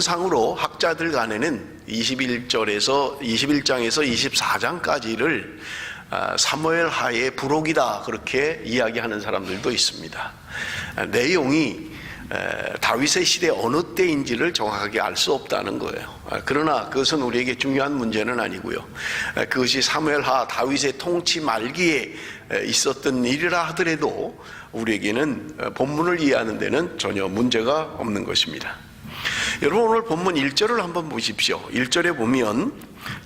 통상으로 학자들 간에는 21장에서 24장까지를 사무엘 하의 부록이다 그렇게 이야기하는 사람들도 있습니다. 내용이 다윗의 시대 어느 때인지를 정확하게 알 수 없다는 거예요. 그러나 그것은 우리에게 중요한 문제는 아니고요. 그것이 사무엘하 다윗의 통치 말기에 있었던 일이라 하더라도 우리에게는 본문을 이해하는 데는 전혀 문제가 없는 것입니다. 여러분, 오늘 본문 1절을 한번 보십시오. 1절에 보면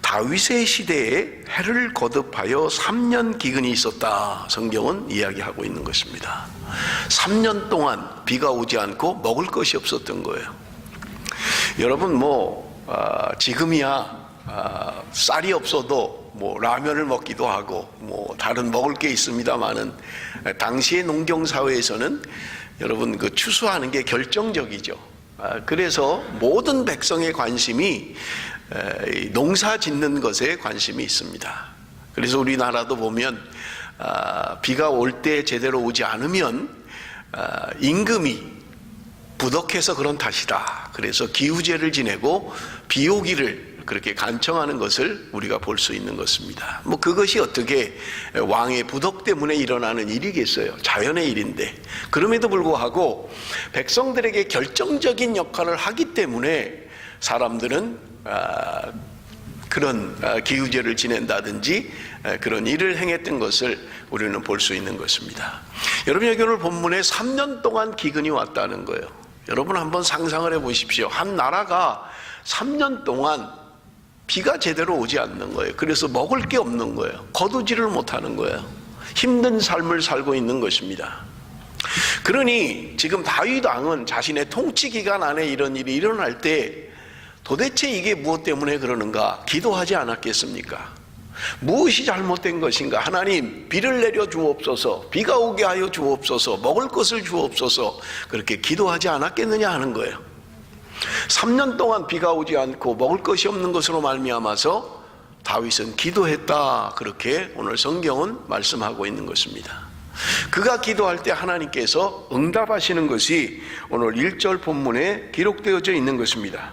다윗의 시대에 해를 거듭하여 3년 기근이 있었다, 성경은 이야기하고 있는 것입니다. 3년 동안 비가 오지 않고 먹을 것이 없었던 거예요. 여러분, 지금이야 쌀이 없어도 라면을 먹기도 하고 다른 먹을 게 있습니다만은, 당시의 농경사회에서는 여러분 그 추수하는 게 결정적이죠. 그래서 모든 백성의 관심이 농사 짓는 것에 관심이 있습니다. 그래서 우리나라도 보면 비가 올 때 제대로 오지 않으면 임금이 부덕해서 그런 탓이다, 그래서 기후제를 지내고 비 오기를 그렇게 간청하는 것을 우리가 볼 수 있는 것입니다. 그것이 어떻게 왕의 부덕 때문에 일어나는 일이겠어요? 자연의 일인데. 그럼에도 불구하고 백성들에게 결정적인 역할을 하기 때문에 사람들은 그런 기후제를 지낸다든지 그런 일을 행했던 것을 우리는 볼 수 있는 것입니다. 여러분, 여기 오늘 본문에 3년 동안 기근이 왔다는 거예요. 여러분 한번 상상을 해 보십시오. 한 나라가 3년 동안 비가 제대로 오지 않는 거예요. 그래서 먹을 게 없는 거예요. 거두지를 못하는 거예요. 힘든 삶을 살고 있는 것입니다. 그러니 지금 다윗 왕은 자신의 통치 기간 안에 이런 일이 일어날 때 도대체 이게 무엇 때문에 그러는가 기도하지 않았겠습니까? 무엇이 잘못된 것인가? 하나님, 비를 내려 주옵소서, 비가 오게 하여 주옵소서, 먹을 것을 주옵소서, 그렇게 기도하지 않았겠느냐 하는 거예요. 3년 동안 비가 오지 않고 먹을 것이 없는 것으로 말미암아서 다윗은 기도했다, 그렇게 오늘 성경은 말씀하고 있는 것입니다. 그가 기도할 때 하나님께서 응답하시는 것이 오늘 1절 본문에 기록되어져 있는 것입니다.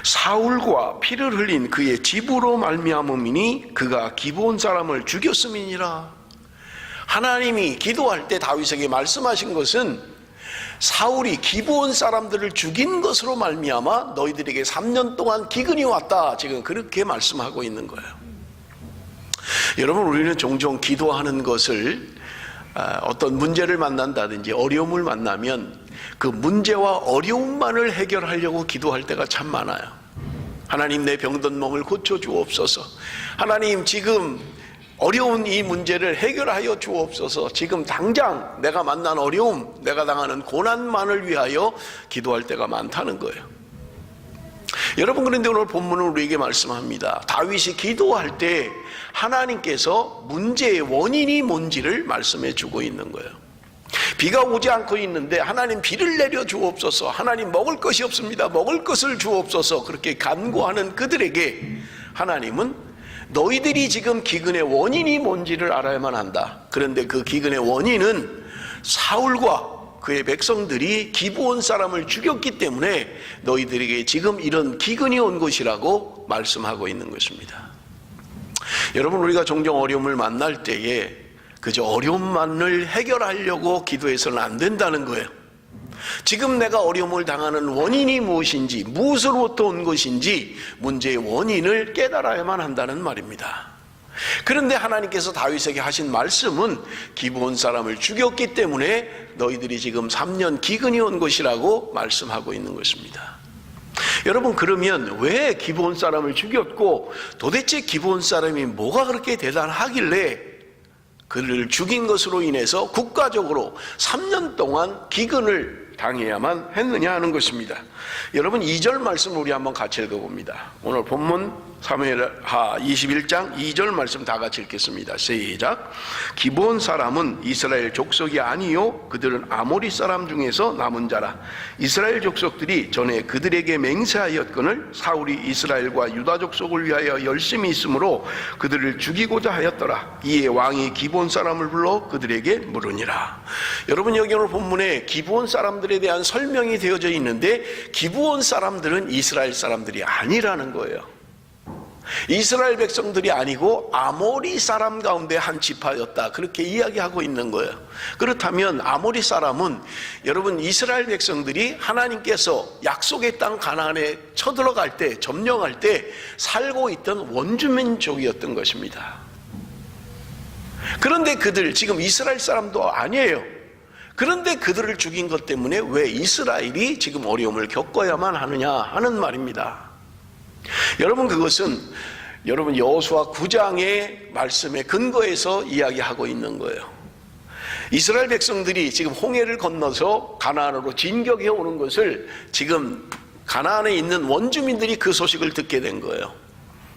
사울과 피를 흘린 그의 집으로 말미암음이니 그가 기브온 사람을 죽였음이니라. 하나님이 기도할 때 다윗에게 말씀하신 것은 사울이 기브온 사람들을 죽인 것으로 말미암아 너희들에게 3년 동안 기근이 왔다, 지금 그렇게 말씀하고 있는 거예요. 여러분, 우리는 종종 기도하는 것을 어떤 문제를 만난다든지 어려움을 만나면 그 문제와 어려움만을 해결하려고 기도할 때가 참 많아요. 하나님, 내 병든 몸을 고쳐주옵소서. 하나님, 지금 어려운 이 문제를 해결하여 주옵소서. 지금 당장 내가 만난 어려움, 내가 당하는 고난만을 위하여 기도할 때가 많다는 거예요. 여러분, 그런데 오늘 본문은 우리에게 말씀합니다. 다윗이 기도할 때 하나님께서 문제의 원인이 뭔지를 말씀해 주고 있는 거예요. 비가 오지 않고 있는데 하나님, 비를 내려 주옵소서, 하나님, 먹을 것이 없습니다, 먹을 것을 주옵소서, 그렇게 간구하는 그들에게 하나님은 너희들이 지금 기근의 원인이 뭔지를 알아야만 한다. 그런데 그 기근의 원인은 사울과 그의 백성들이 기브온 사람을 죽였기 때문에 너희들에게 지금 이런 기근이 온 것이라고 말씀하고 있는 것입니다. 여러분, 우리가 종종 어려움을 만날 때에 그저 어려움만을 해결하려고 기도해서는 안 된다는 거예요. 지금 내가 어려움을 당하는 원인이 무엇인지, 무엇으로부터 온 것인지 문제의 원인을 깨달아야만 한다는 말입니다. 그런데 하나님께서 다윗에게 하신 말씀은 기브온 사람을 죽였기 때문에 너희들이 지금 3년 기근이 온 것이라고 말씀하고 있는 것입니다. 여러분, 그러면 왜 기브온 사람을 죽였고 도대체 기브온 사람이 뭐가 그렇게 대단하길래 그를 죽인 것으로 인해서 국가적으로 3년 동안 기근을 당해야만 했느냐 하는 것입니다. 여러분, 2절 말씀 우리 한번 같이 읽어봅니다. 오늘 본문 사무엘하 21장 2절 말씀 다 같이 읽겠습니다. 시작. 기브온 사람은 이스라엘 족속이 아니요 그들은 아모리 사람 중에서 남은 자라. 이스라엘 족속들이 전에 그들에게 맹세하였거늘 사울이 이스라엘과 유다 족속을 위하여 열심히 있으므로 그들을 죽이고자 하였더라. 이에 왕이 기브온 사람을 불러 그들에게 물으니라. 여러분, 여기 오늘 본문에 기브온 사람들 사람들에 대한 설명이 되어져 있는데 기브온 사람들은 이스라엘 사람들이 아니라는 거예요. 이스라엘 백성들이 아니고 아모리 사람 가운데 한 지파였다, 그렇게 이야기하고 있는 거예요. 그렇다면 아모리 사람은 여러분 이스라엘 백성들이 하나님께서 약속의 땅 가나안에 쳐들어갈 때, 점령할 때 살고 있던 원주민족이었던 것입니다. 그런데 그들 지금 이스라엘 사람도 아니에요. 그런데 그들을 죽인 것 때문에 왜 이스라엘이 지금 어려움을 겪어야만 하느냐 하는 말입니다. 여러분, 그것은 여러분 여호수아 9장의 말씀에 근거해서 이야기하고 있는 거예요. 이스라엘 백성들이 지금 홍해를 건너서 가나안으로 진격해 오는 것을 지금 가나안에 있는 원주민들이 그 소식을 듣게 된 거예요.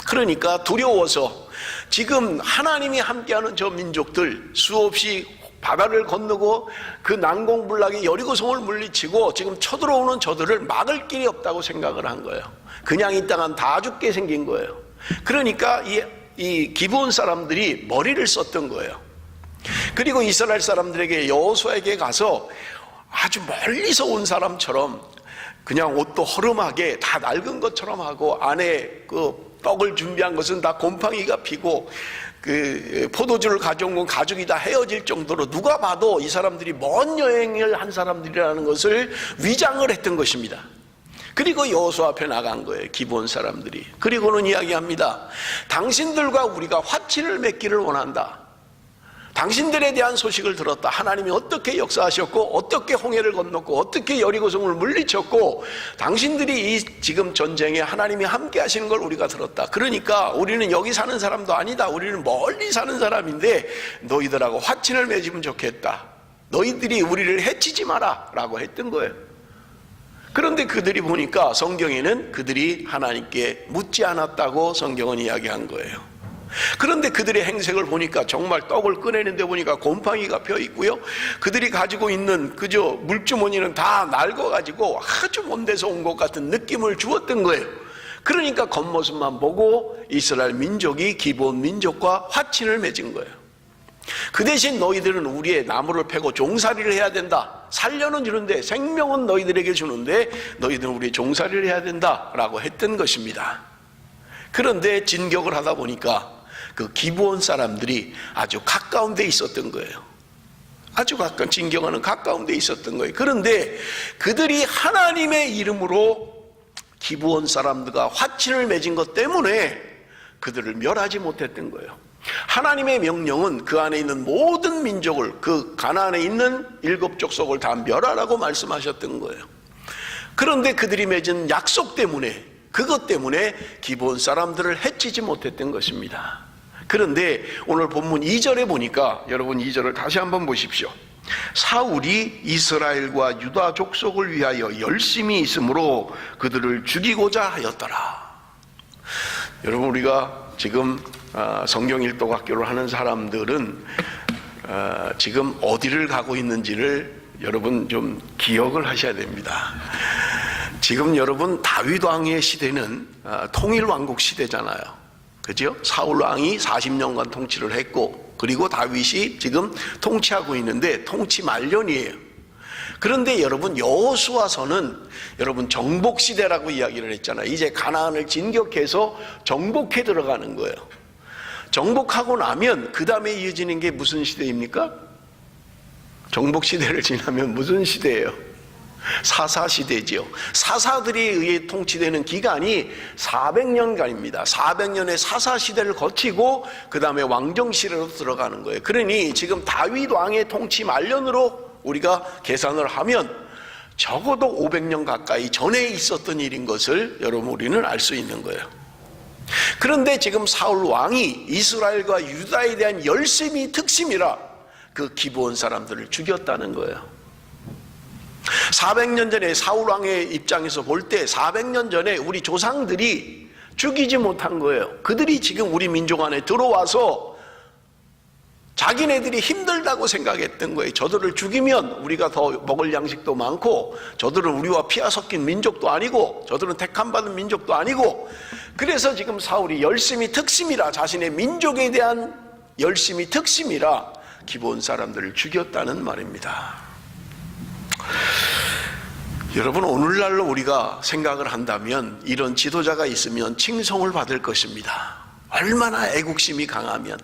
그러니까 두려워서 지금 하나님이 함께하는 저 민족들 수없이 바다를 건너고 그 난공불락의 여리고성을 물리치고 지금 쳐들어오는 저들을 막을 길이 없다고 생각을 한 거예요. 그냥 이 땅은 다 죽게 생긴 거예요. 그러니까 이 기브온 사람들이 머리를 썼던 거예요. 그리고 이스라엘 사람들에게 여호수아에게 가서 아주 멀리서 온 사람처럼 그냥 옷도 허름하게 다 낡은 것처럼 하고 안에 그 떡을 준비한 것은 다 곰팡이가 피고 그 포도주를 가져온 건 가죽이 다 헤어질 정도로 누가 봐도 이 사람들이 먼 여행을 한 사람들이라는 것을 위장을 했던 것입니다. 그리고 여호수아 앞에 나간 거예요, 기브온 사람들이. 그리고는 이야기합니다. 당신들과 우리가 화친을 맺기를 원한다. 당신들에 대한 소식을 들었다. 하나님이 어떻게 역사하셨고 어떻게 홍해를 건넜고 어떻게 여리고성을 물리쳤고 당신들이 이 지금 전쟁에 하나님이 함께 하시는 걸 우리가 들었다. 그러니까 우리는 여기 사는 사람도 아니다. 우리는 멀리 사는 사람인데 너희들하고 화친을 맺으면 좋겠다. 너희들이 우리를 해치지 마라 라고 했던 거예요. 그런데 그들이 보니까 성경에는 그들이 하나님께 묻지 않았다고 성경은 이야기한 거예요. 그런데 그들의 행색을 보니까 정말 떡을 꺼내는데 보니까 곰팡이가 펴 있고요, 그들이 가지고 있는 그저 물주머니는 다 낡아가지고 아주 먼 데서 온 것 같은 느낌을 주었던 거예요. 그러니까 겉모습만 보고 이스라엘 민족이 기브온 민족과 화친을 맺은 거예요. 그 대신 너희들은 우리의 나무를 패고 종살이를 해야 된다. 살려는 주는데, 생명은 너희들에게 주는데 너희들은 우리의 종살이를 해야 된다라고 했던 것입니다. 그런데 진격을 하다 보니까 그 기브온 사람들이 아주 가까운 데 있었던 거예요. 아주 가까운, 진격하는 가까운 데 있었던 거예요. 그런데 그들이 하나님의 이름으로 기브온 사람들과 화친을 맺은 것 때문에 그들을 멸하지 못했던 거예요. 하나님의 명령은 그 안에 있는 모든 민족을, 그 가나안에 있는 7족속을 다 멸하라고 말씀하셨던 거예요. 그런데 그들이 맺은 약속 때문에, 그것 때문에 기브온 사람들을 해치지 못했던 것입니다. 그런데 오늘 본문 2절에 보니까, 여러분 2절을 다시 한번 보십시오. 사울이 이스라엘과 유다 족속을 위하여 열심히 있으므로 그들을 죽이고자 하였더라. 여러분, 우리가 지금 성경 일독학교를 하는 사람들은 지금 어디를 가고 있는지를 여러분 좀 기억을 하셔야 됩니다. 지금 여러분 다윗 왕의 시대는 통일왕국 시대잖아요. 그죠? 사울 왕이 40년간 통치를 했고, 그리고 다윗이 지금 통치하고 있는데 통치 말년이에요. 그런데 여러분 여호수아서는 여러분 정복 시대라고 이야기를 했잖아요. 이제 가나안을 진격해서 정복해 들어가는 거예요. 정복하고 나면 그 다음에 이어지는 게 무슨 시대입니까? 정복 시대를 지나면 무슨 시대예요? 사사시대지요. 사사들에 의해 통치되는 기간이 400년간입니다. 400년의 사사시대를 거치고 그 다음에 왕정시대로 들어가는 거예요. 그러니 지금 다윗 왕의 통치 말년으로 우리가 계산을 하면 적어도 500년 가까이 전에 있었던 일인 것을 여러분 우리는 알 수 있는 거예요. 그런데 지금 사울 왕이 이스라엘과 유다에 대한 열심이 특심이라 그 기브온 사람들을 죽였다는 거예요. 400년 전에 사울 왕의 입장에서 볼 때 400년 전에 우리 조상들이 죽이지 못한 거예요. 그들이 지금 우리 민족 안에 들어와서 자기네들이 힘들다고 생각했던 거예요. 저들을 죽이면 우리가 더 먹을 양식도 많고, 저들은 우리와 피가 섞인 민족도 아니고, 저들은 택함받은 민족도 아니고, 그래서 지금 사울이 열심히 특심이라, 자신의 민족에 대한 열심히 특심이라 기브온 사람들을 죽였다는 말입니다. 여러분, 오늘날로 우리가 생각을 한다면 이런 지도자가 있으면 칭송을 받을 것입니다. 얼마나 애국심이 강하면,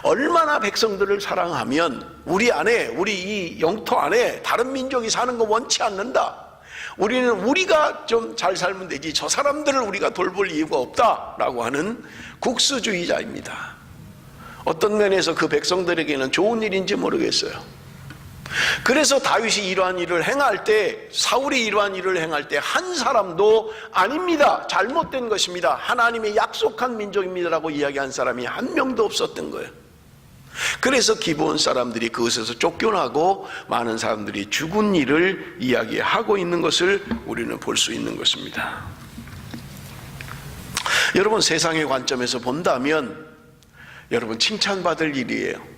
얼마나 백성들을 사랑하면 우리 안에, 우리 이 영토 안에 다른 민족이 사는 거 원치 않는다. 우리는 우리가 좀 잘 살면 되지 저 사람들을 우리가 돌볼 이유가 없다라고 하는 국수주의자입니다. 어떤 면에서 그 백성들에게는 좋은 일인지 모르겠어요. 그래서 다윗이 이러한 일을 행할 때, 사울이 이러한 일을 행할 때 한 사람도 아닙니다, 잘못된 것입니다, 하나님의 약속한 민족입니다라고 이야기한 사람이 한 명도 없었던 거예요. 그래서 기브온 사람들이 그것에서 쫓겨나고 많은 사람들이 죽은 일을 이야기하고 있는 것을 우리는 볼 수 있는 것입니다. 여러분, 세상의 관점에서 본다면 여러분 칭찬받을 일이에요.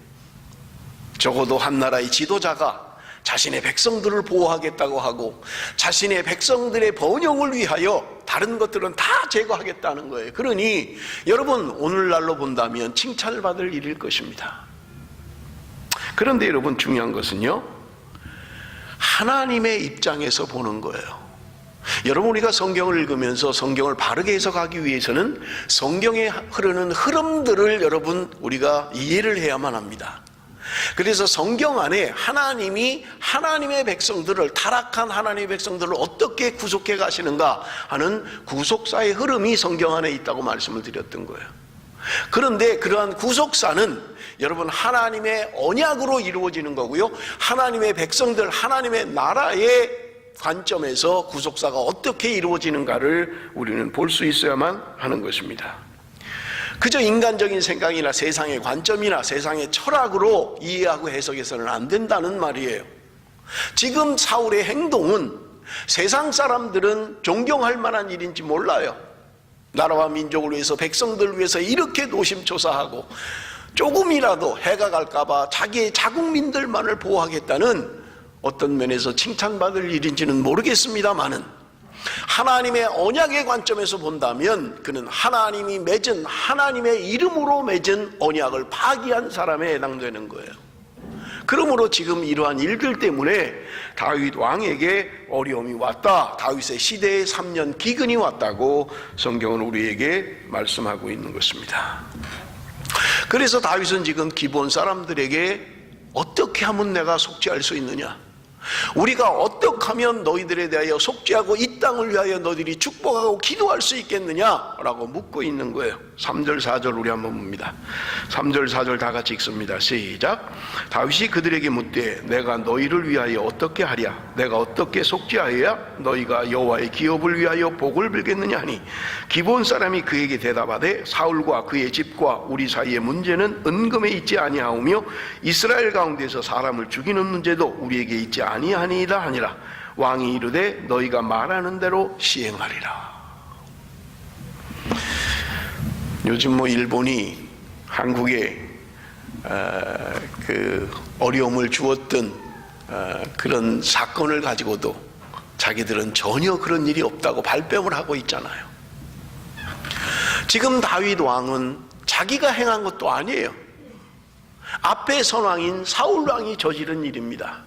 적어도 한 나라의 지도자가 자신의 백성들을 보호하겠다고 하고 자신의 백성들의 번영을 위하여 다른 것들은 다 제거하겠다는 거예요. 그러니 여러분, 오늘날로 본다면 칭찬을 받을 일일 것입니다. 그런데 여러분, 중요한 것은요, 하나님의 입장에서 보는 거예요. 여러분, 우리가 성경을 읽으면서 성경을 바르게 해석하기 위해서는 성경에 흐르는 흐름들을 여러분 우리가 이해를 해야만 합니다. 그래서 성경 안에 하나님이 하나님의 백성들을, 타락한 하나님의 백성들을 어떻게 구속해 가시는가 하는 구속사의 흐름이 성경 안에 있다고 말씀을 드렸던 거예요. 그런데 그러한 구속사는 여러분 하나님의 언약으로 이루어지는 거고요, 하나님의 백성들, 하나님의 나라의 관점에서 구속사가 어떻게 이루어지는가를 우리는 볼 수 있어야만 하는 것입니다. 그저 인간적인 생각이나 세상의 관점이나 세상의 철학으로 이해하고 해석해서는 안 된다는 말이에요. 지금 사울의 행동은 세상 사람들은 존경할 만한 일인지 몰라요. 나라와 민족을 위해서, 백성들을 위해서 이렇게 노심초사하고 조금이라도 해가 갈까봐 자기의 자국민들만을 보호하겠다는 어떤 면에서 칭찬받을 일인지는 모르겠습니다만은, 하나님의 언약의 관점에서 본다면 그는 하나님이 맺은, 하나님의 이름으로 맺은 언약을 파기한 사람에 해당되는 거예요. 그러므로 지금 이러한 일들 때문에 다윗 왕에게 어려움이 왔다, 다윗의 시대에 3년 기근이 왔다고 성경은 우리에게 말씀하고 있는 것입니다. 그래서 다윗은 지금 기브온 사람들에게 어떻게 하면 내가 속죄할 수 있느냐, 우리가 어떻게 하면 너희들에 대하여 속죄하고 이 땅을 위하여 너희들이 축복하고 기도할 수 있겠느냐라고 묻고 있는 거예요. 3절 4절 우리 한번 봅니다. 3절 4절 다 같이 읽습니다. 시작. 다윗이 그들에게 묻되 내가 너희를 위하여 어떻게 하랴, 내가 어떻게 속죄하여야 너희가 여호와의 기업을 위하여 복을 빌겠느냐 하니, 기브온 사람이 그에게 대답하되 사울과 그의 집과 우리 사이의 문제는 은금에 있지 아니하오며 이스라엘 가운데서 사람을 죽이는 문제도 우리에게 있지 아니하니이다 하니라. 왕이 이르되 너희가 말하는 대로 시행하리라. 요즘 일본이 한국에 그 어려움을 주었던 그런 사건을 가지고도 자기들은 전혀 그런 일이 없다고 발뺌을 하고 있잖아요. 지금 다윗 왕은 자기가 행한 것도 아니에요. 앞에 선왕인 사울 왕이 저지른 일입니다.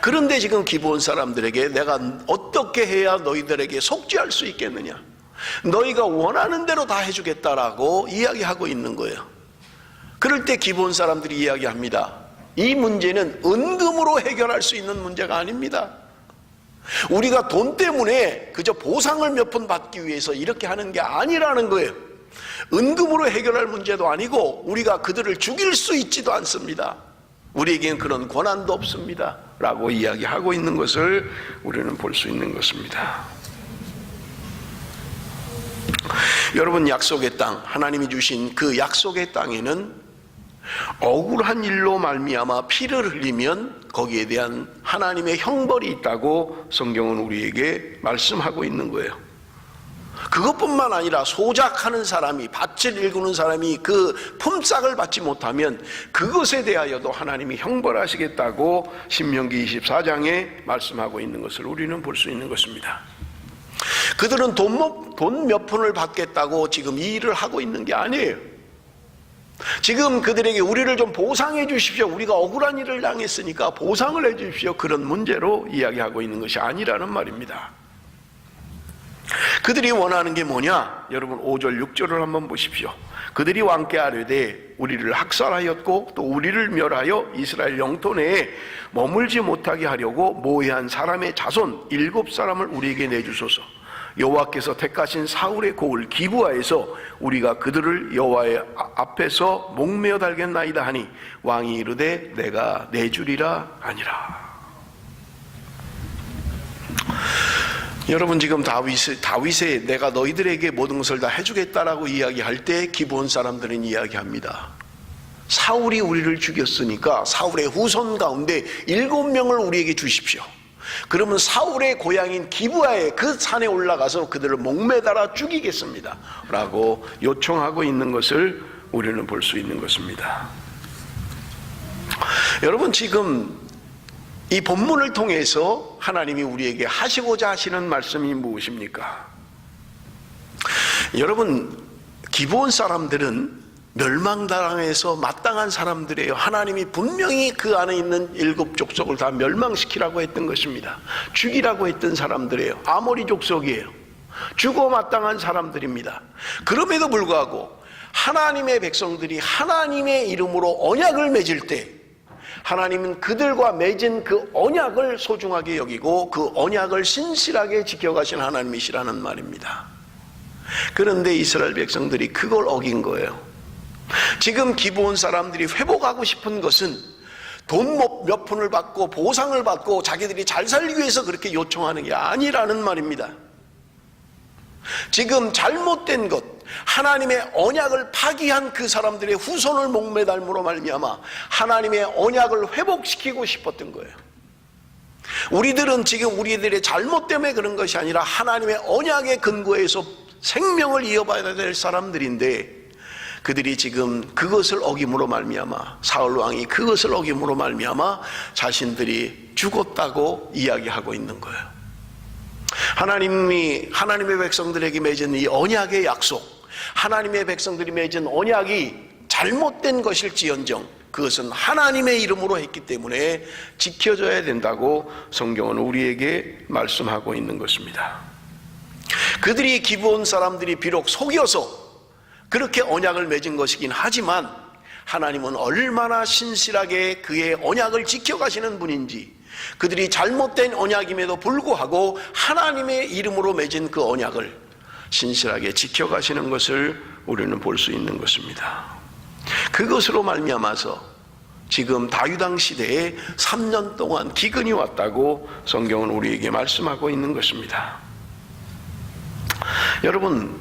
그런데 지금 기브온 사람들에게 내가 어떻게 해야 너희들에게 속죄할 수 있겠느냐, 너희가 원하는 대로 다 해주겠다라고 이야기하고 있는 거예요. 그럴 때 기브온 사람들이 이야기합니다. 이 문제는 은금으로 해결할 수 있는 문제가 아닙니다. 우리가 돈 때문에 그저 보상을 몇 푼 받기 위해서 이렇게 하는 게 아니라는 거예요. 은금으로 해결할 문제도 아니고 우리가 그들을 죽일 수 있지도 않습니다. 우리에겐 그런 권한도 없습니다 라고 이야기하고 있는 것을 우리는 볼 수 있는 것입니다. 여러분, 약속의 땅, 하나님이 주신 그 약속의 땅에는 억울한 일로 말미암아 피를 흘리면 거기에 대한 하나님의 형벌이 있다고 성경은 우리에게 말씀하고 있는 거예요. 그것뿐만 아니라 소작하는 사람이, 밭을 일구는 사람이 그 품삯을 받지 못하면 그것에 대하여도 하나님이 형벌하시겠다고 신명기 24장에 말씀하고 있는 것을 우리는 볼 수 있는 것입니다. 그들은 돈 몇 푼을 받겠다고 지금 이 일을 하고 있는 게 아니에요. 지금 그들에게 우리를 좀 보상해 주십시오. 우리가 억울한 일을 당했으니까 보상을 해 주십시오. 그런 문제로 이야기하고 있는 것이 아니라는 말입니다. 그들이 원하는 게 뭐냐? 여러분 5절 6절을 한번 보십시오. 그들이 왕께 아뢰되 우리를 학살하였고 또 우리를 멸하여 이스라엘 영토 내에 머물지 못하게 하려고 모해한 사람의 자손 7사람을 우리에게 내주소서. 여호와께서 택하신 사울의 고을 기브아에서 우리가 그들을 여호와의 앞에서 목매어 달겠나이다 하니 왕이 이르되 내가 내주리라 하니라. 여러분 지금 다윗의 내가 너희들에게 모든 것을 다 해주겠다라고 이야기할 때 기브온 사람들은 이야기합니다. 사울이 우리를 죽였으니까 사울의 후손 가운데 7명을 우리에게 주십시오. 그러면 사울의 고향인 기브아의 그 산에 올라가서 그들을 목매달아 죽이겠습니다 라고 요청하고 있는 것을 우리는 볼 수 있는 것입니다. 여러분 지금 이 본문을 통해서 하나님이 우리에게 하시고자 하시는 말씀이 무엇입니까? 여러분 기브온 사람들은 멸망당해서 마땅한 사람들이에요. 하나님이 분명히 그 안에 있는 7 족속을 다 멸망시키라고 했던 것입니다. 죽이라고 했던 사람들이에요. 아모리 족속이에요. 죽어 마땅한 사람들입니다. 그럼에도 불구하고 하나님의 백성들이 하나님의 이름으로 언약을 맺을 때 하나님은 그들과 맺은 그 언약을 소중하게 여기고 그 언약을 신실하게 지켜가신 하나님이시라는 말입니다. 그런데 이스라엘 백성들이 그걸 어긴 거예요. 지금 기브온 사람들이 회복하고 싶은 것은 돈 몇 푼을 받고 보상을 받고 자기들이 잘 살기 위해서 그렇게 요청하는 게 아니라는 말입니다. 지금 잘못된 것, 하나님의 언약을 파기한 그 사람들의 후손을 목매달므로 말미암아 하나님의 언약을 회복시키고 싶었던 거예요. 우리들은 지금 우리들의 잘못 때문에 그런 것이 아니라 하나님의 언약의 근거에서 생명을 이어봐야 될 사람들인데 그들이 지금 그것을 어김으로 말미암아 사울 왕이 그것을 어김으로 말미암아 자신들이 죽었다고 이야기하고 있는 거예요. 하나님이 하나님의 백성들에게 맺은 이 언약의 약속, 하나님의 백성들이 맺은 언약이 잘못된 것일지언정 그것은 하나님의 이름으로 했기 때문에 지켜져야 된다고 성경은 우리에게 말씀하고 있는 것입니다. 그들이 기브온 사람들이 비록 속여서 그렇게 언약을 맺은 것이긴 하지만 하나님은 얼마나 신실하게 그의 언약을 지켜가시는 분인지, 그들이 잘못된 언약임에도 불구하고 하나님의 이름으로 맺은 그 언약을 신실하게 지켜가시는 것을 우리는 볼 수 있는 것입니다. 그것으로 말미암아서 지금 다윗왕 시대에 3년 동안 기근이 왔다고 성경은 우리에게 말씀하고 있는 것입니다. 여러분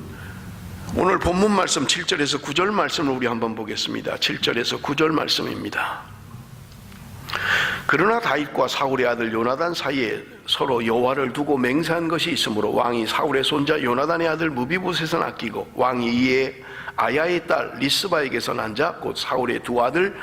오늘 본문 말씀 7절에서 9절 말씀을 우리 한번 보겠습니다. 7절에서 9절 말씀입니다. 그러나 다윗과 사울의 아들 요나단 사이에 서로 여호와를 두고 맹세한 것이 있으므로 왕이 사울의 손자 요나단의 아들 무비보셋은 아끼고 왕이 이에 아야의 딸 리스바에게서 난 자 곧 사울의 두 아들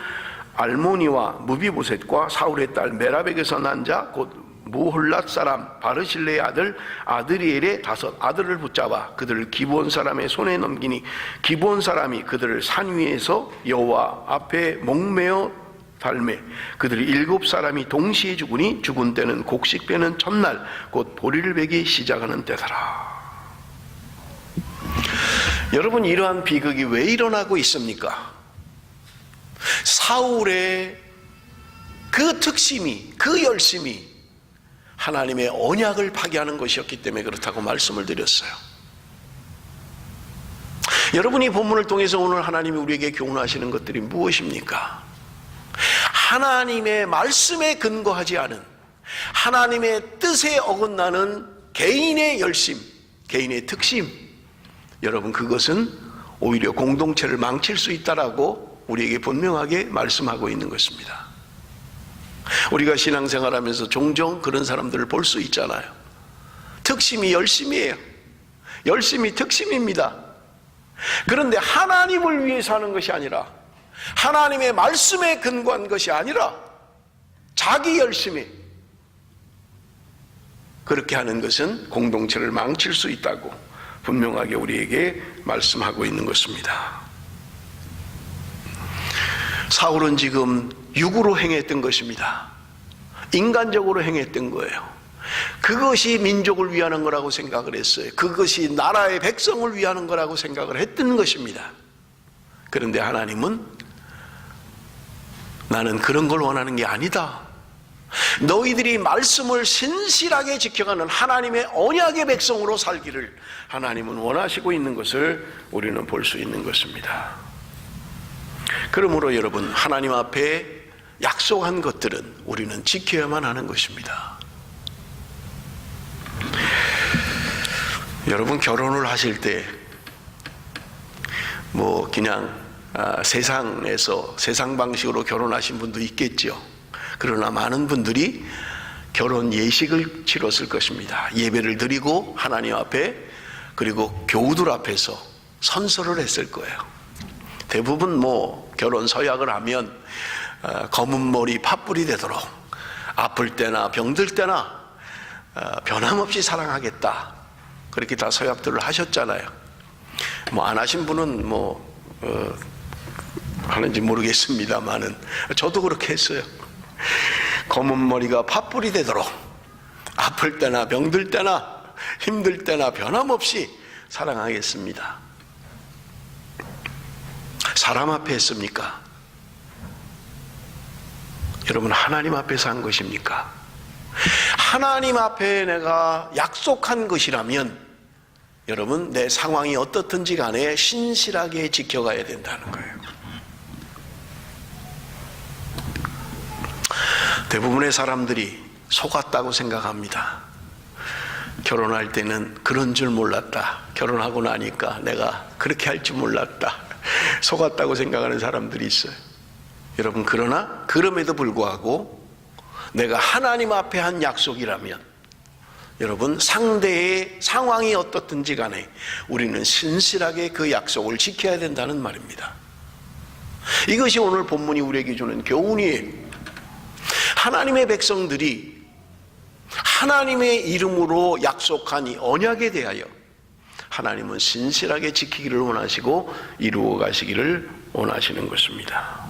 알모니와 무비보셋과 사울의 딸 메랍에게서 난 자 곧 무홀랏 사람 바르실레의 아들 아드리엘의 5 아들을 붙잡아 그들을 기브온 사람의 손에 넘기니 기브온 사람이 그들을 산 위에서 여호와 앞에 목매어 달매 그들이 7사람이 동시에 죽으니 죽은 때는 곡식 빼는 첫날 곧 보리를 베기 시작하는 때더라. 여러분 이러한 비극이 왜 일어나고 있습니까? 사울의 그 특심이, 그 열심이 하나님의 언약을 파괴하는 것이었기 때문에 그렇다고 말씀을 드렸어요. 여러분이 본문을 통해서 오늘 하나님이 우리에게 교훈하시는 것들이 무엇입니까? 하나님의 말씀에 근거하지 않은, 하나님의 뜻에 어긋나는 개인의 열심, 개인의 특심, 여러분 그것은 오히려 공동체를 망칠 수 있다라고 우리에게 분명하게 말씀하고 있는 것입니다. 우리가 신앙생활하면서 종종 그런 사람들을 볼 수 있잖아요. 특심이 열심이에요. 열심이 특심입니다. 그런데 하나님을 위해서 하는 것이 아니라, 하나님의 말씀에 근거한 것이 아니라 자기 열심에 그렇게 하는 것은 공동체를 망칠 수 있다고 분명하게 우리에게 말씀하고 있는 것입니다. 사울은 지금 육으로 행했던 것입니다. 인간적으로 행했던 거예요. 그것이 민족을 위하는 거라고 생각을 했어요. 그것이 나라의 백성을 위하는 거라고 생각을 했던 것입니다. 그런데 하나님은 나는 그런 걸 원하는 게 아니다. 너희들이 말씀을 신실하게 지켜가는 하나님의 언약의 백성으로 살기를 하나님은 원하시고 있는 것을 우리는 볼 수 있는 것입니다. 그러므로 여러분, 하나님 앞에 약속한 것들은 우리는 지켜야만 하는 것입니다. 여러분, 결혼을 하실 때 그냥 세상에서 세상 방식으로 결혼하신 분도 있겠죠. 그러나 많은 분들이 결혼 예식을 치렀을 것입니다. 예배를 드리고 하나님 앞에, 그리고 교우들 앞에서 선서를 했을 거예요. 대부분 결혼 서약을 하면 검은 머리 팥불이 되도록 아플 때나 병들 때나 변함없이 사랑하겠다, 그렇게 다 서약들을 하셨잖아요. 안 하신 분은 하는지 모르겠습니다만은 저도 그렇게 했어요. 검은 머리가 팥불이 되도록 아플 때나 병들 때나 힘들 때나 변함없이 사랑하겠습니다. 사람 앞에 했습니까? 여러분, 하나님 앞에서 한 것입니까? 하나님 앞에 내가 약속한 것이라면 여러분, 내 상황이 어떻든지 간에 신실하게 지켜가야 된다는 거예요. 대부분의 사람들이 속았다고 생각합니다. 결혼할 때는 그런 줄 몰랐다. 결혼하고 나니까 내가 그렇게 할 줄 몰랐다. 속았다고 생각하는 사람들이 있어요. 여러분, 그러나 그럼에도 불구하고 내가 하나님 앞에 한 약속이라면 여러분, 상대의 상황이 어떻든지 간에 우리는 신실하게 그 약속을 지켜야 된다는 말입니다. 이것이 오늘 본문이 우리에게 주는 교훈이에요. 하나님의 백성들이 하나님의 이름으로 약속한 이 언약에 대하여 하나님은 신실하게 지키기를 원하시고 이루어 가시기를 원하시는 것입니다.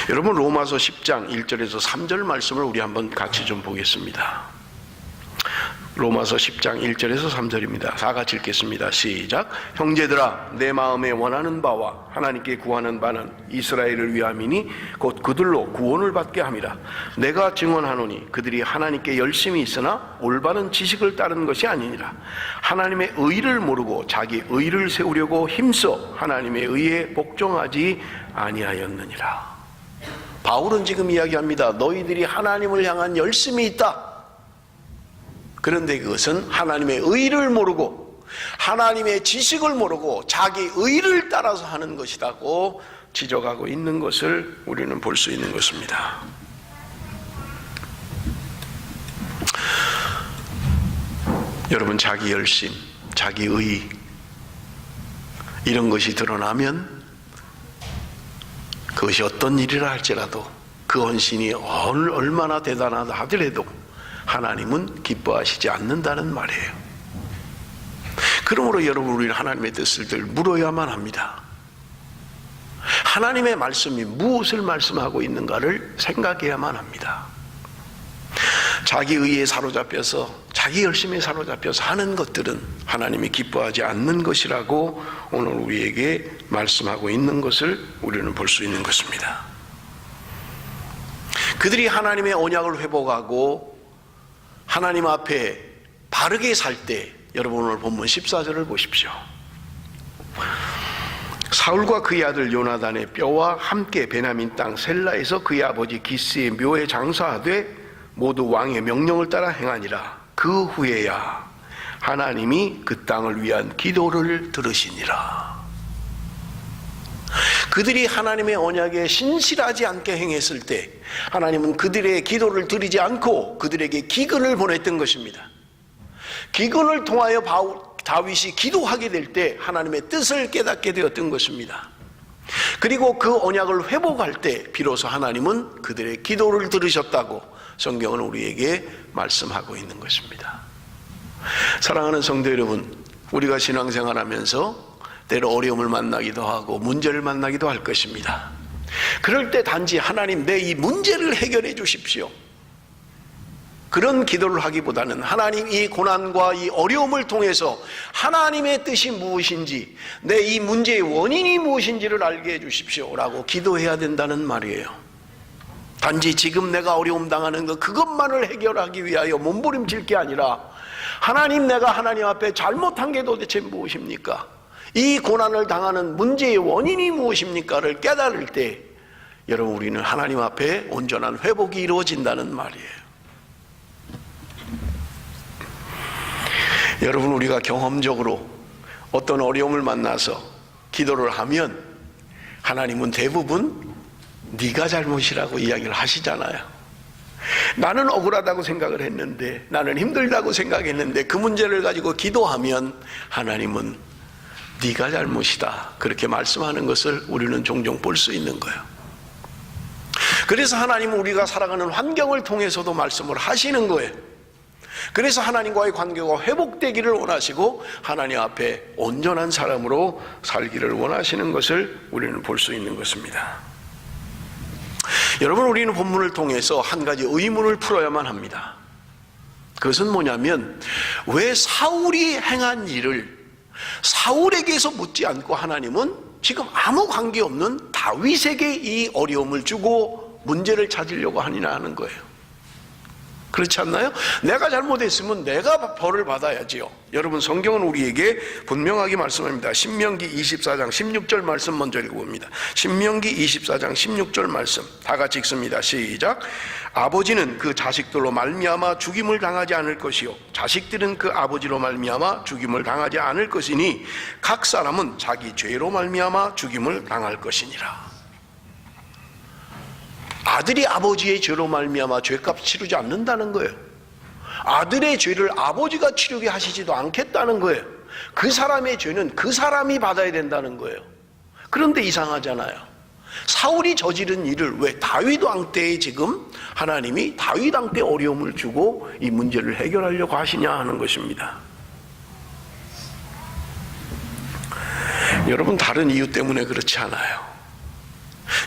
여러분, 로마서 10장 1절에서 3절 말씀을 우리 한번 같이 좀 보겠습니다. 로마서 10장 1절에서 3절입니다. 다 같이 읽겠습니다. 시작. 형제들아, 내 마음에 원하는 바와 하나님께 구하는 바는 이스라엘을 위함이니 곧 그들로 구원을 받게 함이라. 내가 증언하노니 그들이 하나님께 열심히 있으나 올바른 지식을 따르는 것이 아니니라. 하나님의 의를 모르고 자기 의를 세우려고 힘써 하나님의 의에 복종하지 아니하였느니라. 바울은 지금 이야기합니다. 너희들이 하나님을 향한 열심이 있다. 그런데 그것은 하나님의 의를 모르고 하나님의 지식을 모르고 자기 의를 따라서 하는 것이라고 지적하고 있는 것을 우리는 볼 수 있는 것입니다. 여러분, 자기 열심, 자기 의, 이런 것이 드러나면 그것이 어떤 일이라 할지라도 그 헌신이 얼마나 대단하다 하더라도 하나님은 기뻐하시지 않는다는 말이에요. 그러므로 여러분, 우리는 하나님의 뜻을 물어야만 합니다. 하나님의 말씀이 무엇을 말씀하고 있는가를 생각해야만 합니다. 자기 의에 사로잡혀서 자기 열심에 사로잡혀서 하는 것들은 하나님이 기뻐하지 않는 것이라고 오늘 우리에게 말씀하고 있는 것을 우리는 볼 수 있는 것입니다. 그들이 하나님의 언약을 회복하고 하나님 앞에 바르게 살 때, 여러분 오늘 본문 14절을 보십시오. 사울과 그의 아들 요나단의 뼈와 함께 베냐민 땅 셀라에서 그의 아버지 기스의 묘에 장사하되 모두 왕의 명령을 따라 행하니라. 그 후에야 하나님이 그 땅을 위한 기도를 들으시니라. 그들이 하나님의 언약에 신실하지 않게 행했을 때 하나님은 그들의 기도를 드리지 않고 그들에게 기근을 보냈던 것입니다. 기근을 통하여 다윗이 기도하게 될 때 하나님의 뜻을 깨닫게 되었던 것입니다. 그리고 그 언약을 회복할 때 비로소 하나님은 그들의 기도를 들으셨다고 성경은 우리에게 말씀하고 있는 것입니다. 사랑하는 성도 여러분, 우리가 신앙생활하면서 때로 어려움을 만나기도 하고 문제를 만나기도 할 것입니다. 그럴 때 단지 하나님, 내 이 문제를 해결해 주십시오, 그런 기도를 하기보다는 하나님, 이 고난과 이 어려움을 통해서 하나님의 뜻이 무엇인지, 내 이 문제의 원인이 무엇인지를 알게 해 주십시오 라고 기도해야 된다는 말이에요. 단지 지금 내가 어려움 당하는 그것만을 해결하기 위하여 몸부림칠 게 아니라, 하나님, 내가 하나님 앞에 잘못한 게 도대체 무엇입니까? 이 고난을 당하는 문제의 원인이 무엇입니까를 깨달을 때 여러분, 우리는 하나님 앞에 온전한 회복이 이루어진다는 말이에요. 여러분, 우리가 경험적으로 어떤 어려움을 만나서 기도를 하면 하나님은 대부분 네가 잘못이라고 이야기를 하시잖아요. 나는 억울하다고 생각을 했는데, 나는 힘들다고 생각했는데, 그 문제를 가지고 기도하면 하나님은 네가 잘못이다, 그렇게 말씀하는 것을 우리는 종종 볼 수 있는 거예요. 그래서 하나님은 우리가 살아가는 환경을 통해서도 말씀을 하시는 거예요. 그래서 하나님과의 관계가 회복되기를 원하시고 하나님 앞에 온전한 사람으로 살기를 원하시는 것을 우리는 볼 수 있는 것입니다. 여러분, 우리는 본문을 통해서 한 가지 의문을 풀어야만 합니다. 그것은 뭐냐면, 왜 사울이 행한 일을 사울에게서 묻지 않고 하나님은 지금 아무 관계없는 다윗에게 이 어려움을 주고 문제를 찾으려고 하느냐 하는 거예요. 그렇지 않나요? 내가 잘못했으면 내가 벌을 받아야지요. 여러분, 성경은 우리에게 분명하게 말씀합니다. 신명기 24장 16절 말씀 먼저 읽어봅니다. 신명기 24장 16절 말씀 다 같이 읽습니다. 시작. 아버지는 그 자식들로 말미암아 죽임을 당하지 않을 것이요 자식들은 그 아버지로 말미암아 죽임을 당하지 않을 것이니 각 사람은 자기 죄로 말미암아 죽임을 당할 것이니라. 아들이 아버지의 죄로 말미암아 죄값 치르지 않는다는 거예요. 아들의 죄를 아버지가 치르게 하시지도 않겠다는 거예요. 그 사람의 죄는 그 사람이 받아야 된다는 거예요. 그런데 이상하잖아요. 사울이 저지른 일을 왜 다윗 왕 때에 지금 하나님이 다윗 왕 때 어려움을 주고 이 문제를 해결하려고 하시냐 하는 것입니다. 여러분, 다른 이유 때문에 그렇지 않아요.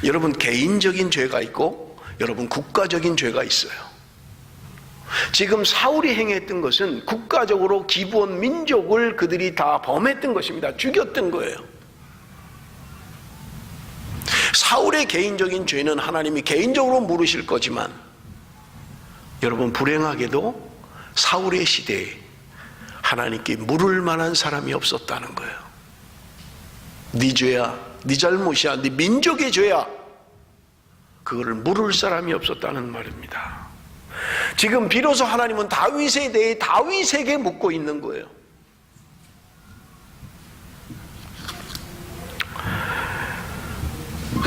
여러분, 개인적인 죄가 있고 여러분, 국가적인 죄가 있어요. 지금 사울이 행했던 것은 국가적으로 기브온 민족을 그들이 다 범했던 것입니다. 죽였던 거예요. 사울의 개인적인 죄는 하나님이 개인적으로 물으실 거지만, 여러분, 불행하게도 사울의 시대에 하나님께 물을 만한 사람이 없었다는 거예요. 네 죄야, 네 잘못이야, 네 민족의 죄야, 그거를 물을 사람이 없었다는 말입니다. 지금 비로소 하나님은 다윗에 대해 다윗에게 묻고 있는 거예요.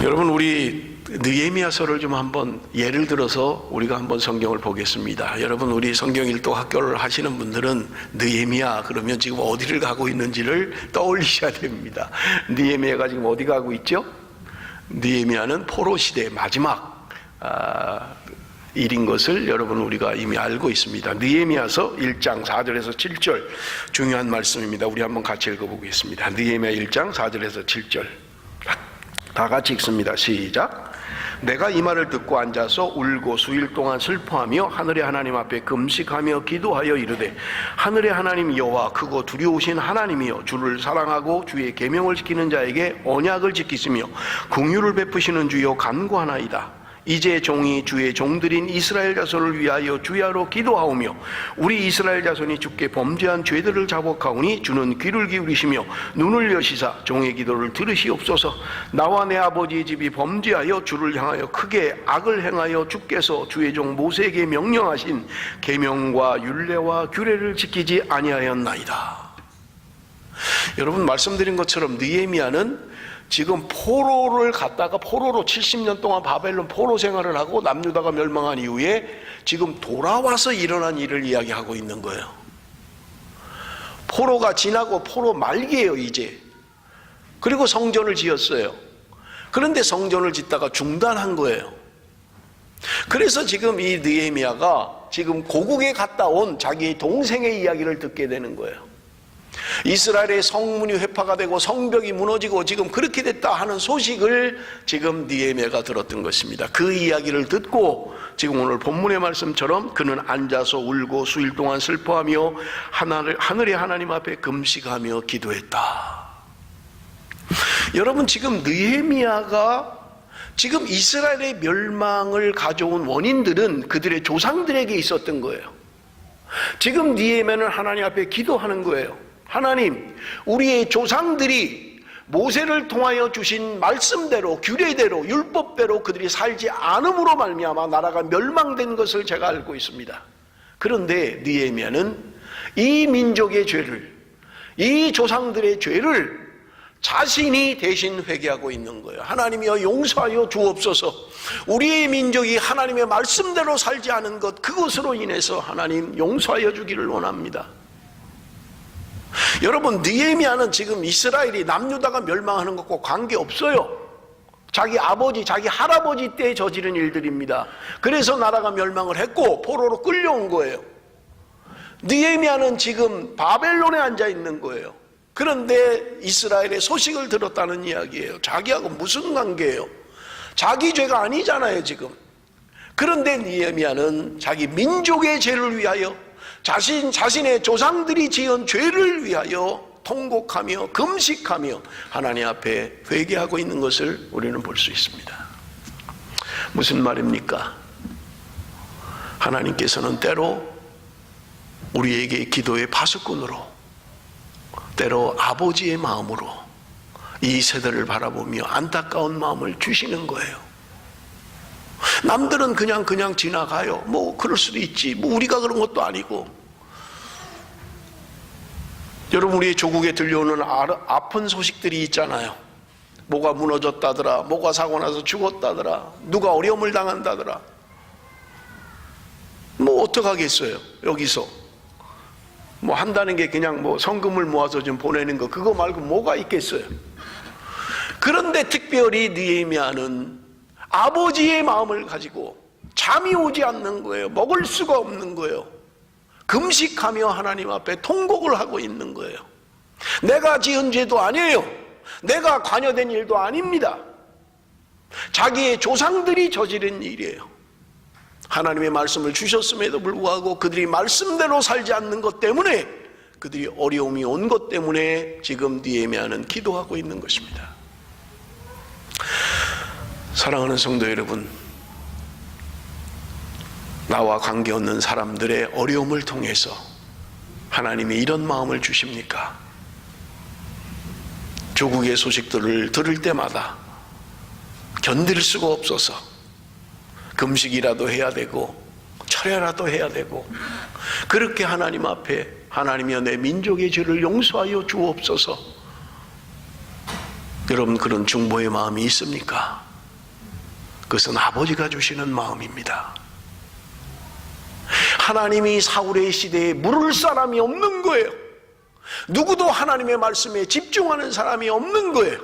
여러분, 우리 느헤미야서를 좀 한번 예를 들어서 우리가 한번 성경을 보겠습니다. 여러분, 우리 성경일도 학교를 하시는 분들은 느헤미야 그러면 지금 어디를 가고 있는지를 떠올리셔야 됩니다. 느헤미야가 지금 어디 가고 있죠? 느헤미야는 포로 시대의 마지막 일인 것을 여러분 우리가 이미 알고 있습니다. 느헤미야서 1장 4절에서 7절 중요한 말씀입니다. 우리 한번 같이 읽어보겠습니다. 느헤미야 1장 4절에서 7절 다 같이 읽습니다. 시작. 내가 이 말을 듣고 앉아서 울고 수일 동안 슬퍼하며 하늘의 하나님 앞에 금식하며 기도하여 이르되, 하늘의 하나님 여호와 크고 두려우신 하나님이여, 주를 사랑하고 주의 계명을 지키는 자에게 언약을 지키시며 긍휼을 베푸시는 주여 간구하나이다. 이제 종이 주의 종들인 이스라엘 자손을 위하여 주야로 기도하오며 우리 이스라엘 자손이 주께 범죄한 죄들을 자복하오니 주는 귀를 기울이시며 눈을 여시사 종의 기도를 들으시옵소서. 나와 내 아버지의 집이 범죄하여 주를 향하여 크게 악을 행하여 주께서 주의 종 모세에게 명령하신 계명과 율례와 규례를 지키지 아니하였나이다. 여러분, 말씀드린 것처럼 느헤미야는 지금 포로를 갔다가 포로로 70년 동안 바벨론 포로 생활을 하고 남유다가 멸망한 이후에 지금 돌아와서 일어난 일을 이야기하고 있는 거예요. 포로가 지나고 포로 말기예요 이제. 그리고 성전을 지었어요. 그런데 성전을 짓다가 중단한 거예요. 그래서 지금 이 느헤미야가 지금 고국에 갔다 온 자기의 동생의 이야기를 듣게 되는 거예요. 이스라엘의 성문이 회파가 되고 성벽이 무너지고 지금 그렇게 됐다 하는 소식을 지금 느헤미야가 들었던 것입니다. 그 이야기를 듣고 지금 오늘 본문의 말씀처럼 그는 앉아서 울고 수일 동안 슬퍼하며 하늘의 하나님 앞에 금식하며 기도했다. 여러분, 지금 느헤미야가 지금 이스라엘의 멸망을 가져온 원인들은 그들의 조상들에게 있었던 거예요. 지금 느헤미야는 하나님 앞에 기도하는 거예요. 하나님, 우리의 조상들이 모세를 통하여 주신 말씀대로, 규례대로, 율법대로 그들이 살지 않음으로 말미암아 나라가 멸망된 것을 제가 알고 있습니다. 그런데 느헤미야는 이 민족의 죄를, 이 조상들의 죄를 자신이 대신 회개하고 있는 거예요. 하나님이여 용서하여 주옵소서. 우리의 민족이 하나님의 말씀대로 살지 않은 것, 그것으로 인해서 하나님 용서하여 주기를 원합니다. 여러분, 느헤미야는 지금 이스라엘이 남유다가 멸망하는 것과 관계없어요. 자기 아버지, 자기 할아버지 때 저지른 일들입니다. 그래서 나라가 멸망을 했고 포로로 끌려온 거예요. 느헤미야는 지금 바벨론에 앉아 있는 거예요. 그런데 이스라엘의 소식을 들었다는 이야기예요. 자기하고 무슨 관계예요? 자기 죄가 아니잖아요, 지금. 그런데 느헤미야는 자기 민족의 죄를 위하여, 자신의 조상들이 지은 죄를 위하여 통곡하며 금식하며 하나님 앞에 회개하고 있는 것을 우리는 볼 수 있습니다. 무슨 말입니까? 하나님께서는 때로 우리에게 기도의 파수꾼으로, 때로 아버지의 마음으로 이 세대를 바라보며 안타까운 마음을 주시는 거예요. 남들은 그냥 지나가요. 뭐 그럴 수도 있지. 뭐 우리가 그런 것도 아니고. 여러분, 우리 조국에 들려오는 아픈 소식들이 있잖아요. 뭐가 무너졌다더라, 뭐가 사고 나서 죽었다더라, 누가 어려움을 당한다더라. 뭐 어떡하겠어요, 여기서. 뭐 한다는 게 그냥 뭐 성금을 모아서 좀 보내는 거, 그거 말고 뭐가 있겠어요. 그런데 특별히 느헤미야는 아버지의 마음을 가지고 잠이 오지 않는 거예요. 먹을 수가 없는 거예요. 금식하며 하나님 앞에 통곡을 하고 있는 거예요. 내가 지은 죄도 아니에요. 내가 관여된 일도 아닙니다. 자기의 조상들이 저지른 일이에요. 하나님의 말씀을 주셨음에도 불구하고 그들이 말씀대로 살지 않는 것 때문에, 그들이 어려움이 온 것 때문에 지금 느헤미야는 기도하고 있는 것입니다. 사랑하는 성도 여러분, 나와 관계없는 사람들의 어려움을 통해서 하나님이 이런 마음을 주십니까? 조국의 소식들을 들을 때마다 견딜 수가 없어서 금식이라도 해야 되고 철야라도 해야 되고, 그렇게 하나님 앞에 하나님이여 내 민족의 죄를 용서하여 주옵소서. 여러분, 그런 중보의 마음이 있습니까? 그것은 아버지가 주시는 마음입니다. 하나님이 사울의 시대에 물을 사람이 없는 거예요. 누구도 하나님의 말씀에 집중하는 사람이 없는 거예요.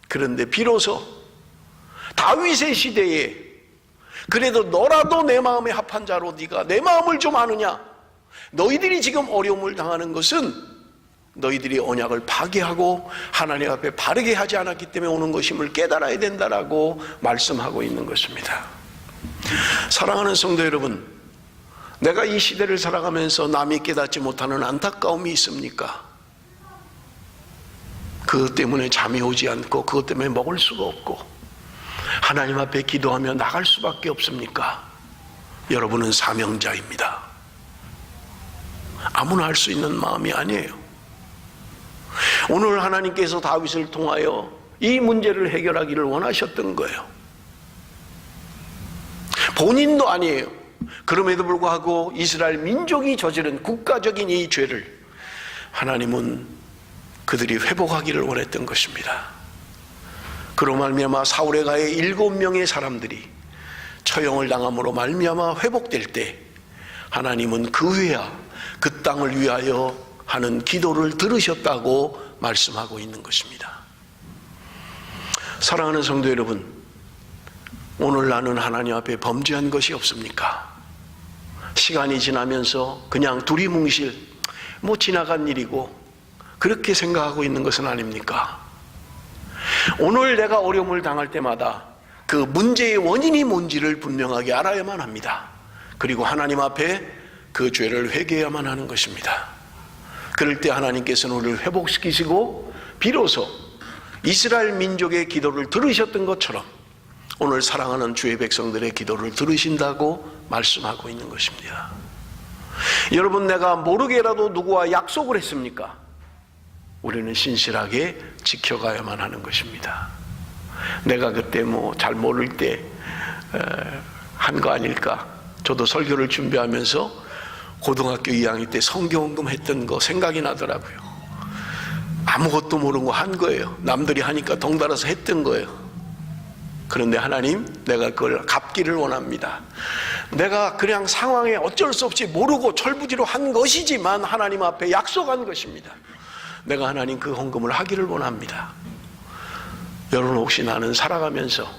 그런데 비로소 다윗의 시대에 그래도 너라도 내 마음에 합한 자로 네가 내 마음을 좀 아느냐? 너희들이 지금 어려움을 당하는 것은 너희들이 언약을 파괴하고 하나님 앞에 바르게 하지 않았기 때문에 오는 것임을 깨달아야 된다라고 말씀하고 있는 것입니다. 사랑하는 성도 여러분, 내가 이 시대를 살아가면서 남이 깨닫지 못하는 안타까움이 있습니까? 그것 때문에 잠이 오지 않고 그것 때문에 먹을 수가 없고 하나님 앞에 기도하며 나갈 수밖에 없습니까? 여러분은 사명자입니다. 아무나 할 수 있는 마음이 아니에요. 오늘 하나님께서 다윗을 통하여 이 문제를 해결하기를 원하셨던 거예요. 본인도 아니에요. 그럼에도 불구하고 이스라엘 민족이 저지른 국가적인 이 죄를 하나님은 그들이 회복하기를 원했던 것입니다. 그로 말미암아 사울에 가해 7명의 사람들이 처형을 당함으로 말미암아 회복될 때 하나님은 그 후에야 그 땅을 위하여 하는 기도를 들으셨다고 말씀하고 있는 것입니다. 사랑하는 성도 여러분, 오늘 나는 하나님 앞에 범죄한 것이 없습니까? 시간이 지나면서 그냥 두리뭉실 뭐 지나간 일이고 그렇게 생각하고 있는 것은 아닙니까? 오늘 내가 어려움을 당할 때마다 그 문제의 원인이 뭔지를 분명하게 알아야만 합니다. 그리고 하나님 앞에 그 죄를 회개해야만 하는 것입니다. 그럴 때 하나님께서는 우리를 회복시키시고 비로소 이스라엘 민족의 기도를 들으셨던 것처럼 오늘 사랑하는 주의 백성들의 기도를 들으신다고 말씀하고 있는 것입니다. 여러분, 내가 모르게라도 누구와 약속을 했습니까? 우리는 신실하게 지켜가야만 하는 것입니다. 내가 그때 뭐 잘 모를 때 한 거 아닐까? 저도 설교를 준비하면서 고등학교 2학년 때 성경헌금 했던 거 생각이 나더라고요. 아무것도 모르고 한 거예요. 남들이 하니까 덩달아서 했던 거예요. 그런데 하나님, 내가 그걸 갚기를 원합니다. 내가 그냥 상황에 어쩔 수 없이 모르고 철부지로 한 것이지만 하나님 앞에 약속한 것입니다. 내가 하나님 그 헌금을 하기를 원합니다. 여러분, 혹시 나는 살아가면서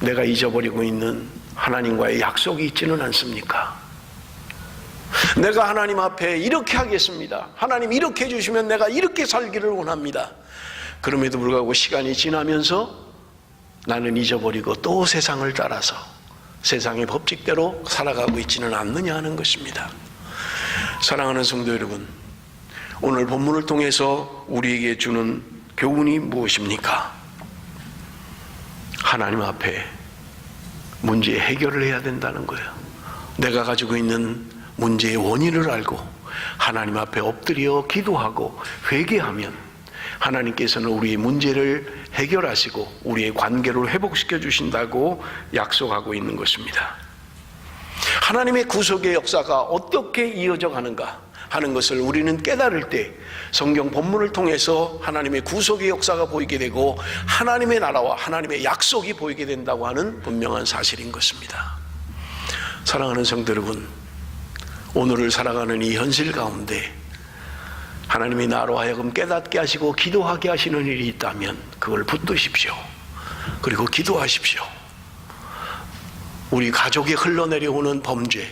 내가 잊어버리고 있는 하나님과의 약속이 있지는 않습니까? 내가 하나님 앞에 이렇게 하겠습니다. 하나님 이렇게 해주시면 내가 이렇게 살기를 원합니다. 그럼에도 불구하고 시간이 지나면서 나는 잊어버리고 또 세상을 따라서 세상의 법칙대로 살아가고 있지는 않느냐 하는 것입니다. 사랑하는 성도 여러분, 오늘 본문을 통해서 우리에게 주는 교훈이 무엇입니까? 하나님 앞에 문제 해결을 해야 된다는 거예요. 내가 가지고 있는 문제의 원인을 알고 하나님 앞에 엎드려 기도하고 회개하면 하나님께서는 우리의 문제를 해결하시고 우리의 관계를 회복시켜 주신다고 약속하고 있는 것입니다. 하나님의 구속의 역사가 어떻게 이어져 가는가 하는 것을 우리는 깨달을 때 성경 본문을 통해서 하나님의 구속의 역사가 보이게 되고 하나님의 나라와 하나님의 약속이 보이게 된다고 하는 분명한 사실인 것입니다. 사랑하는 성도 여러분, 오늘을 살아가는 이 현실 가운데 하나님이 나로 하여금 깨닫게 하시고 기도하게 하시는 일이 있다면 그걸 붙드십시오. 그리고 기도하십시오. 우리 가족에 흘러내려오는 범죄,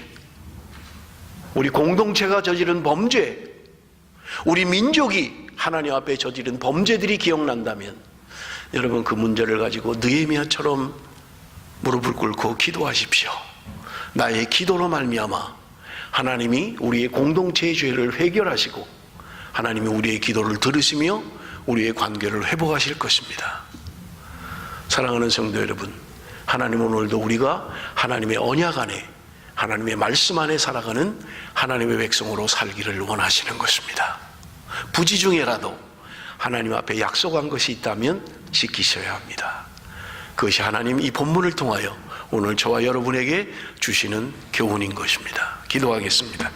우리 공동체가 저지른 범죄, 우리 민족이 하나님 앞에 저지른 범죄들이 기억난다면 여러분, 그 문제를 가지고 느헤미야처럼 무릎을 꿇고 기도하십시오. 나의 기도로 말미암아 하나님이 우리의 공동체의 죄를 해결하시고 하나님이 우리의 기도를 들으시며 우리의 관계를 회복하실 것입니다. 사랑하는 성도 여러분, 하나님은 오늘도 우리가 하나님의 언약 안에 하나님의 말씀 안에 살아가는 하나님의 백성으로 살기를 원하시는 것입니다. 부지 중에라도 하나님 앞에 약속한 것이 있다면 지키셔야 합니다. 그것이 하나님 이 본문을 통하여 오늘 저와 여러분에게 주시는 교훈인 것입니다. 기도하겠습니다.